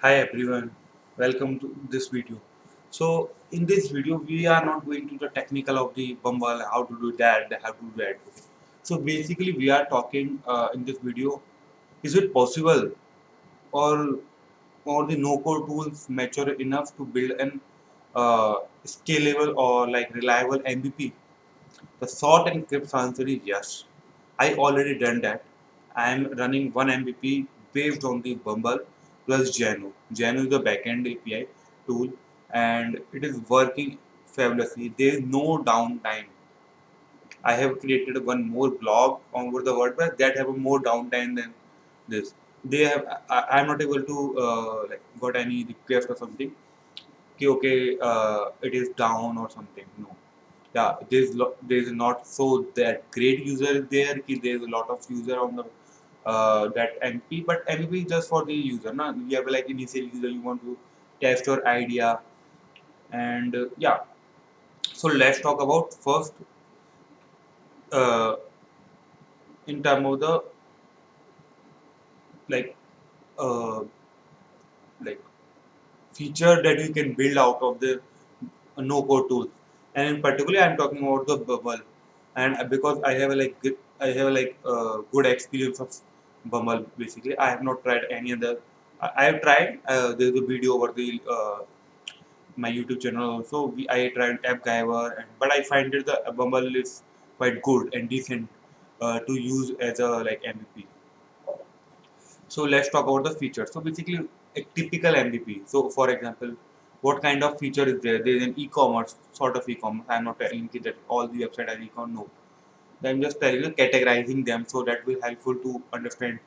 Hi everyone, welcome to this video. So in this video we are not going to the technical of the Bumble, how to do that, how to do that. Okay. So basically we are talking in this video, is it possible or the no-code tools mature enough to build an scalable or like reliable MVP? The short and crisp answer is yes. I already done that. I am running one MVP based on the Bumble plus Jano. Jano is the backend API tool and it is working fabulously. There is no downtime. I have created one more blog over the WordPress that have a more downtime than this. They have I am not able to like got any request or something. Okay, it is down or something. No, yeah, there's not so that great user is there. There's a lot of user on the that MP, but MP is just for the user. Na? You have like initial user, you want to test your idea, and yeah. So let's talk about first uh, in terms of the like uh, like feature that you can build out of the no code tool, and in particular I'm talking about the Bumble, and because I have a, like I have a, like good experience of Bumble. Basically I have not tried any other. I have tried, there's a video over the my YouTube channel also. I tried AppGyver, but I find that the Bumble is quite good and decent to use as a like MVP. So let's talk about the features. So basically, a typical MVP. So for example, what kind of feature is there? There is an e-commerce sort of e-commerce. I'm not telling you that all the website are e-commerce. No, I'm just telling you categorizing them so that will helpful to understand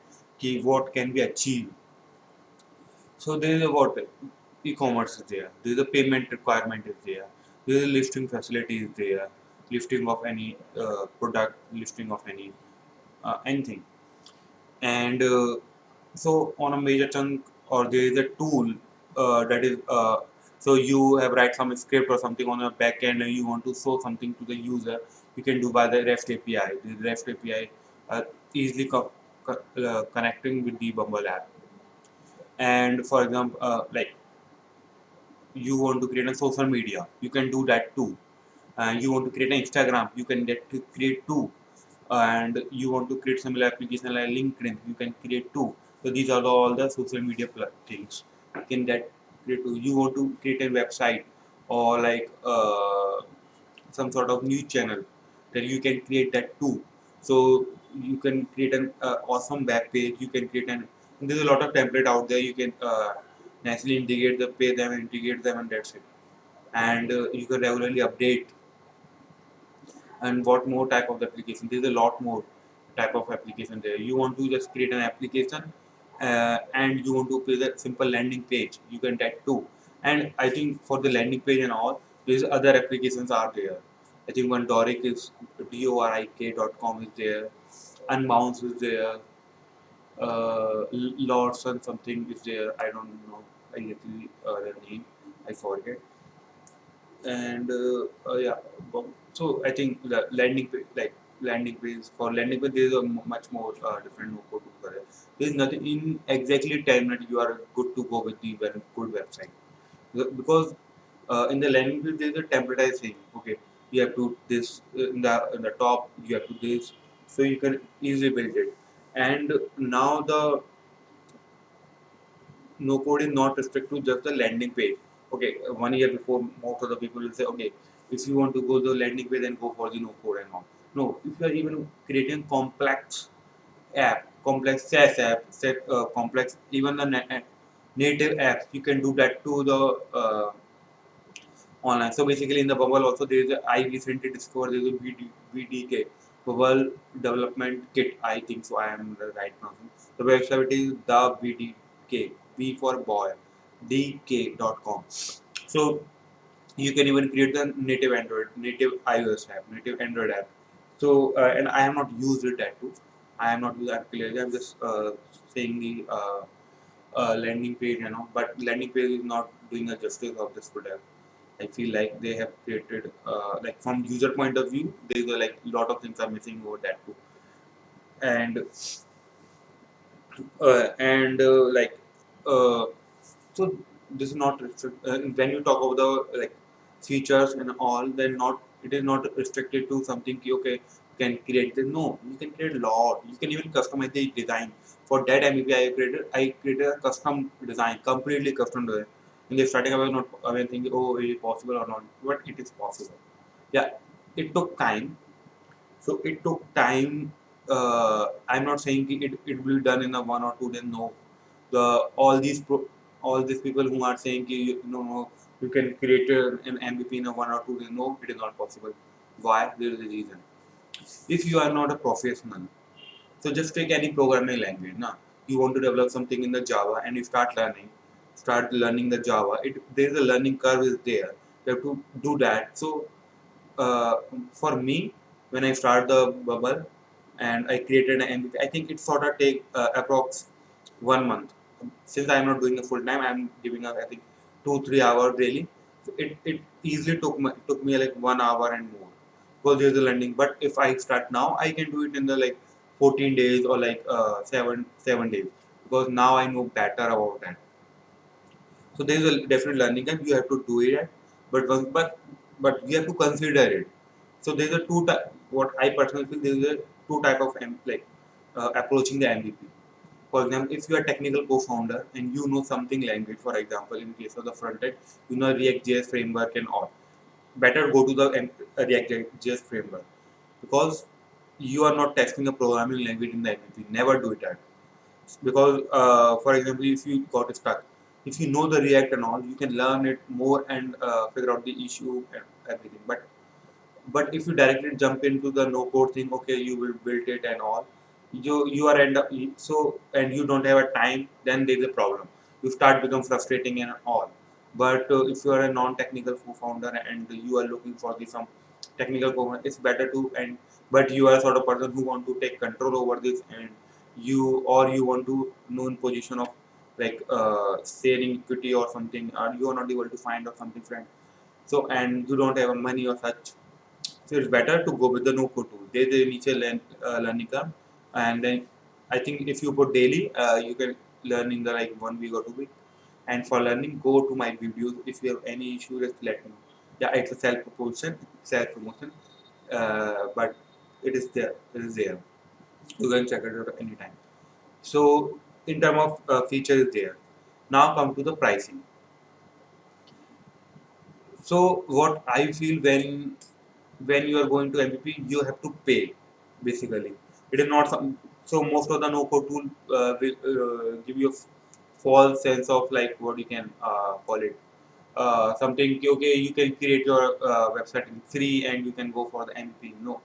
what can be achieved. So there is a what e-commerce is there. There is a payment requirement is there. There is a listing facility is there. Listing of any product, listing of any anything, and so on a major chunk or there is a tool that is so you have write some script or something on a back end and you want to show something to the user, you can do by the REST API. The REST API easily connecting with the Bumble app. And for example, like you want to create a social media, you can do that too. You want to create an Instagram, you can get to create too. And you want to create similar application like LinkedIn, you can create too. So these are all the social media things you can get create too. You want to create a website or like some sort of news channel, then you can create that too. So you can create an awesome web page. You can create an and there's a lot of template out there. You can naturally integrate the pay them, integrate them, and that's it. And you can regularly update. And what more type of application? There's a lot more type of application there. You want to just create an application and you want to create a simple landing page, you can that too. And I think for the landing page and all, these other applications are there. I think one Doric is dorik.com is there, Unbounce is there, Lords and something is there. I don't know exactly the name, I forget. And yeah, so I think the landing page, like landing page, for landing page there is a much more different no code for it. There is nothing in exactly 10 minutes you are good to go with the good website. Because in the landing page there is a templatized thing. Okay, you have to this in the top, you have to this, so you can easily build it. And now the no code is not restricted to just the landing page. Okay, 1 year before, most of the people will say, okay, if you want to go to the landing page, then go for the no code and all. No, if you are even creating complex app, complex SaaS app, complex even the native apps, you can do that to the online. So basically, in the Bubble also there is a, I recently discovered there is a VDK, Bubble Development Kit. I think so. I am right now. The website is the VDK, V for boy, dk.com. So you can even create the native Android, native iOS app, native Android app. So and I have not used it that too. I am not used that clearly. I'm just saying the landing page, but landing page is not doing a justice of this product. I feel like they have created, like from user point of view, there is a like lot of things are missing over that too, and like uh, So this is not when you talk about the like features and all, then not it is not restricted to something okay you can create this. No, you can create a lot. You can even customize the design. For that MVP I created a custom design, completely custom design. In the starting I was not I was thinking, oh, is it possible or not? But it is possible. Yeah, it took time. So it took time. I'm not saying it will be done in a 1 or 2 days. No, the all these people who are saying कि no, you can create an MVP in a 1 or 2 days. No, it is not possible. Why? There is a reason. If you are not a professional, so just take any programming language. Now you want to develop something in the Java and you start learning the Java. There is a learning curve is there. You have to do that. So uh, for me, when I start the bubble and I created an MVP, I think it sort of take approx 1 month. Since I'm not doing it full time, I'm giving up I think 2 3 hours daily. So it easily took me like 1 hour and more because there's a learning. But if I start now, I can do it in the like 14 days or like seven days because now I know better about that. So there is a definite learning and you have to do it, but we have to consider it. So there is a two type. What I personally feel there is a two type of approaching the MVP. For example, if you are a technical co-founder and you know something language, for example, in case of the front end, you know React.js framework and all. Better go to the React.js framework because you are not testing a programming language in the MVP. Never do that because for example if you got stuck, if you know the React and all, you can learn it more and figure out the issue and everything. But if you directly jump into the no code thing, okay, you will build it and all, you are end up so and you don't have a time, then there's a problem. You start become frustrating and all. But if you are a non-technical co-founder and you are looking for the some technical co-founder, it's better to and but you are sort of person who want to take control over this and you want to know in position of like sharing equity or something, or you are not able to find or something friend, so and you don't have money or such, so it's better to go with the no-code tool. There's the initial learning curve, and then I think if you go daily, you can learn in the like 1 week or 2 week. And for learning, go to my videos. If you have any issue, just let me know. Yeah, it's a self promotion, but it is there. It is there. You can check it out anytime. So in terms of features, there. Now come to the pricing. So what I feel when you are going to MVP, you have to pay basically. It is not some, so most of the no code tool will give you a false sense of like what you can call it. Something okay, you can create your website in free and you can go for the MVP. No,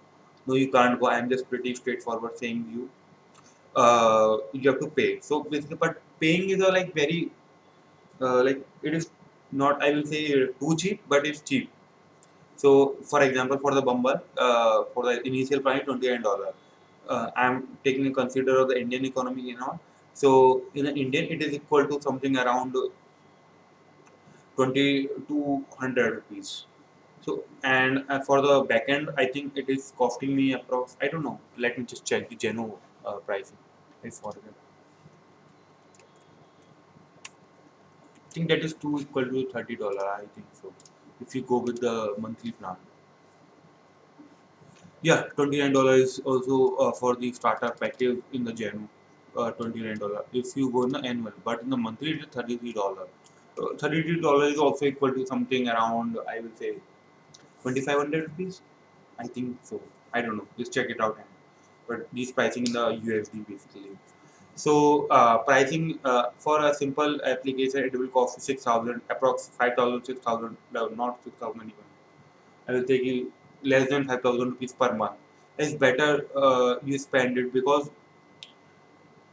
no, you can't go. I'm just pretty straightforward saying you have to pay. So basically, but paying is a like very like it is not I will say too cheap, but it's cheap. So, for example, for the Bumble, for the initial price $29, I'm taking a consider of the Indian economy and all. So, in an Indian, it is equal to something around 2,200 rupees. So, and for the backend, I think it is costing me approx. I don't know. Let me just check the Geno pricing. I forget. I think that is two equal to $30. I think so. If you go with the monthly plan. Yeah, $29 is also for the starter package in the Genu. $29. If you go in the annual, but in the monthly it is $33. $33 is also equal to something around I will say 2,500 rupees. I think so. I don't know. Just check it out. But these pricing in the USD basically. So pricing for a simple application it will cost 6,000, approx 5,000, 6,000, no, not 6,000 even. I will take you less than 5,000 rupees per month. It's better you spend it because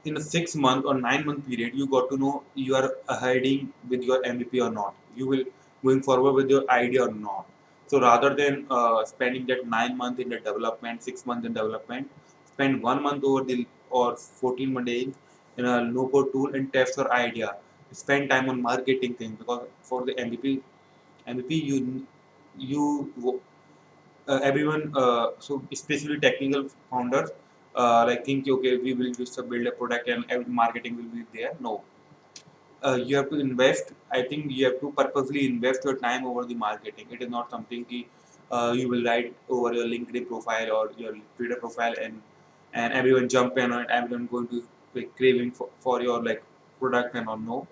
in a 6 month or 9 month period, you got to know you are heading with your MVP or not. You will going forward with your idea or not. So rather than spending that 9 months in the development, 6 months in development, spend 1 month over the or 14 days in a no code tool and test your idea. Spend time on marketing things because for the MVP you everyone so especially technical founders like think okay we will just build a product and every marketing will be there. No, you have to invest. I think you have to purposely invest your time over the marketing. It is not something ki, you will write over your LinkedIn profile or your Twitter profile, and everyone jump in and everyone going to like craving for your like product and all.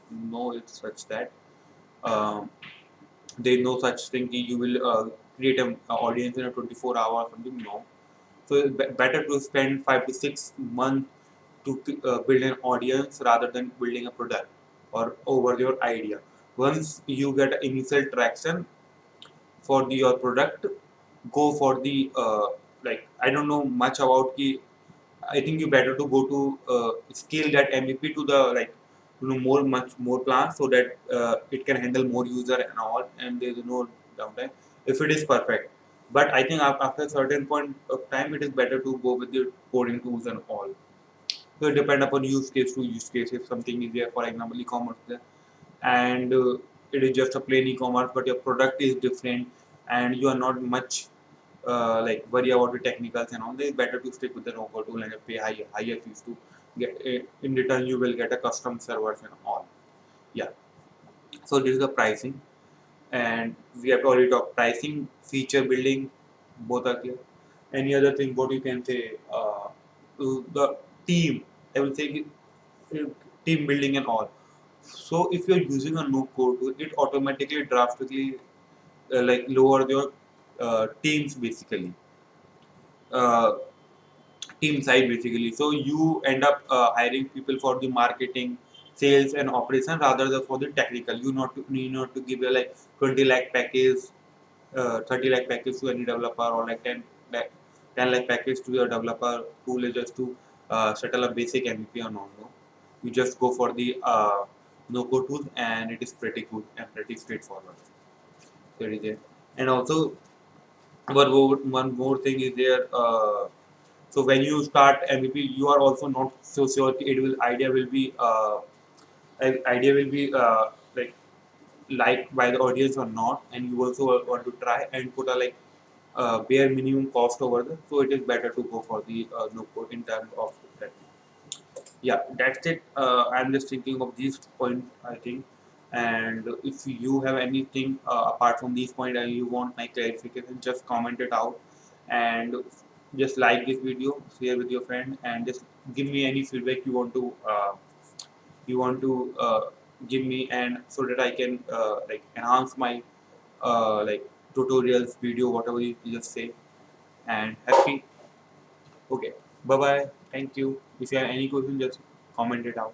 No, it's such that um, there is no such thing ki you will create an audience in a 24 hour or something. No, so it's better to spend 5 to 6 months to build an audience rather than building a product or over your idea. Once you get initial traction for your product, go for the like I don't know much about the. I think you better to go to scale that MVP to the like more much more plans so that it can handle more user and all, and there is no downtime if it is perfect. But I think after a certain point of time, it is better to go with the coding tools and all. So it depend upon use case to use case. If something is there, for example, e-commerce there, and it is just a plain e-commerce, but your product is different, and you are not much like worry about the technicals and all. Then it's better to stick with the no-code tool and pay higher fees to get. In return, you will get a custom servers and all. Yeah. So this is the pricing, and we have already talked pricing, feature building, both are clear. Any other thing? What you can say? The team. I will say uh, team building and all. So if you're using a no code tool, it automatically drastically like lower your teams basically, uh, team side basically. So you end up hiring people for the marketing, sales and operation rather than for the technical. You not to give a like 20 lakh package, 30 lakh package to any developer, or like lakh 10 lakh package to your developer who is just to settle a basic MVP or no. You just go for the no code tool and it is pretty good and pretty straightforward. That is it. And also one more thing is there. So when you start MVP, you are also not so sure it will idea will be like liked by the audience or not, and you also want to try and put a like bare minimum cost over there. So it is better to go for the no code in terms of that. Yeah, that's it. I'm just thinking of these points, I think. And if you have anything apart from these points and you want my clarification, just comment it out and just like this video, share with your friend, and just give me any feedback you want to give me, and so that I can like enhance my like tutorials, video, whatever you just say. And happy. Okay. Bye bye. Thank you. If you have any question, just comment it out.